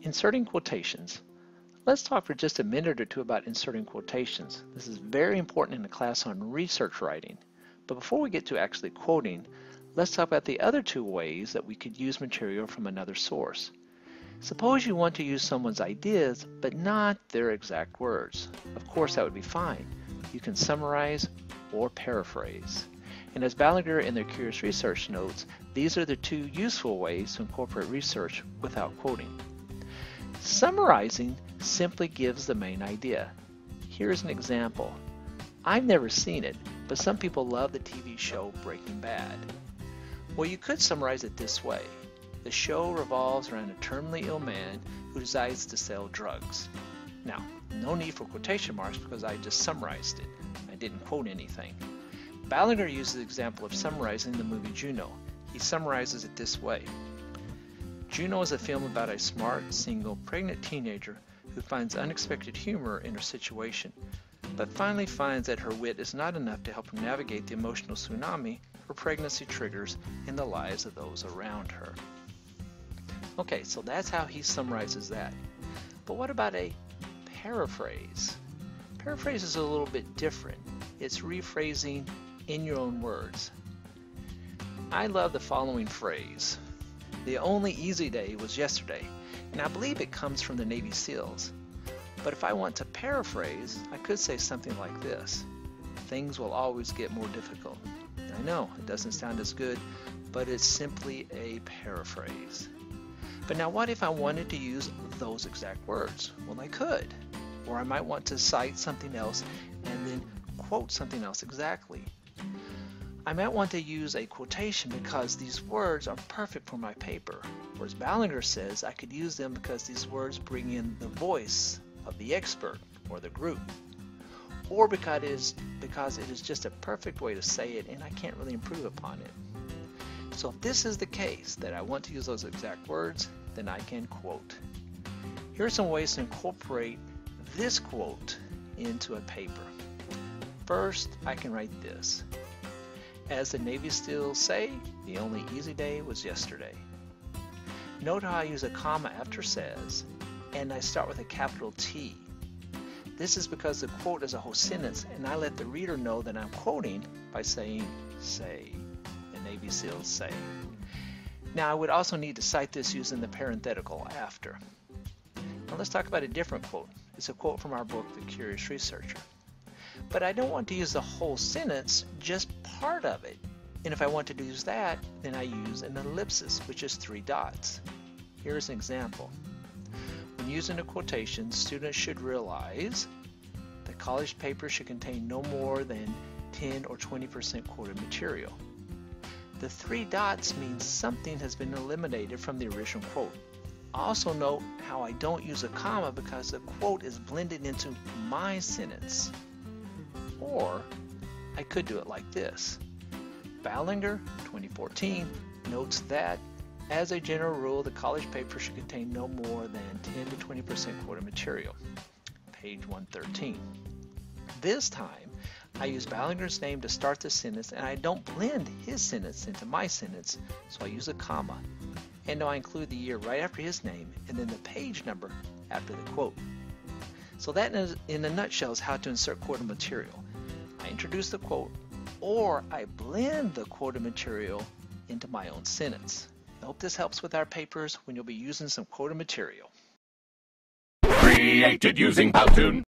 Inserting quotations. Let's talk for just a minute or two about inserting quotations. This is very important in a class on research writing. But before we get to actually quoting, let's talk about the other two ways that we could use material from another source. Suppose you want to use someone's ideas, but not their exact words. Of course, that would be fine. You can summarize or paraphrase. And as Ballinger in their Curious Research notes, these are the two useful ways to incorporate research without quoting. Summarizing simply gives the main idea. Here's an example. I've never seen it, but some people love the TV show Breaking Bad. Well, you could summarize it this way. The show revolves around a terminally ill man who decides to sell drugs. Now, no need for quotation marks because I just summarized it. I didn't quote anything. Ballinger uses the example of summarizing the movie Juno. He summarizes it this way. Juno is a film about a smart, single, pregnant teenager who finds unexpected humor in her situation, but finally finds that her wit is not enough to help her navigate the emotional tsunami her pregnancy triggers in the lives of those around her. Okay, so that's how he summarizes that. But what about a paraphrase? Paraphrase is a little bit different. It's rephrasing in your own words. I love the following phrase. The only easy day was yesterday, and I believe it comes from the Navy SEALs. But if I want to paraphrase, I could say something like this. Things will always get more difficult. I know, it doesn't sound as good, but it's simply a paraphrase. But now what if I wanted to use those exact words? Well, I could. Or I might want to cite something else and then quote something else exactly. I might want to use a quotation because these words are perfect for my paper. Or as Ballinger says, I could use them because these words bring in the voice of the expert or the group. Or because it is just a perfect way to say it and I can't really improve upon it. So if this is the case, that I want to use those exact words, then I can quote. Here are some ways to incorporate this quote into a paper. First, I can write this. As the Navy SEALs say, the only easy day was yesterday. Note how I use a comma after says, and I start with a capital T. This is because the quote is a whole sentence, and I let the reader know that I'm quoting by saying, say, the Navy SEALs say. Now I would also need to cite this using the parenthetical after. Now let's talk about a different quote. It's a quote from our book, The Curious Researcher. But I don't want to use the whole sentence, just part of it. And if I want to use that, then I use an ellipsis, which is 3 dots. Here's an example. When using a quotation, students should realize that college papers should contain no more than 10 or 20% quoted material. The 3 dots means something has been eliminated from the original quote. Also note how I don't use a comma because the quote is blended into my sentence. Or I could do it like this. Ballinger, 2014, notes that as a general rule, the college paper should contain no more than 10 to 20% quoted material. Page 113. This time, I use Ballinger's name to start the sentence and I don't blend his sentence into my sentence, so I use a comma. And now I include the year right after his name and then the page number after the quote. So that in a nutshell is how to insert quoted material. I introduce the quote or I blend the quoted material into my own sentence. I hope this helps with our papers when you'll be using some quoted material. Created using Powtoon.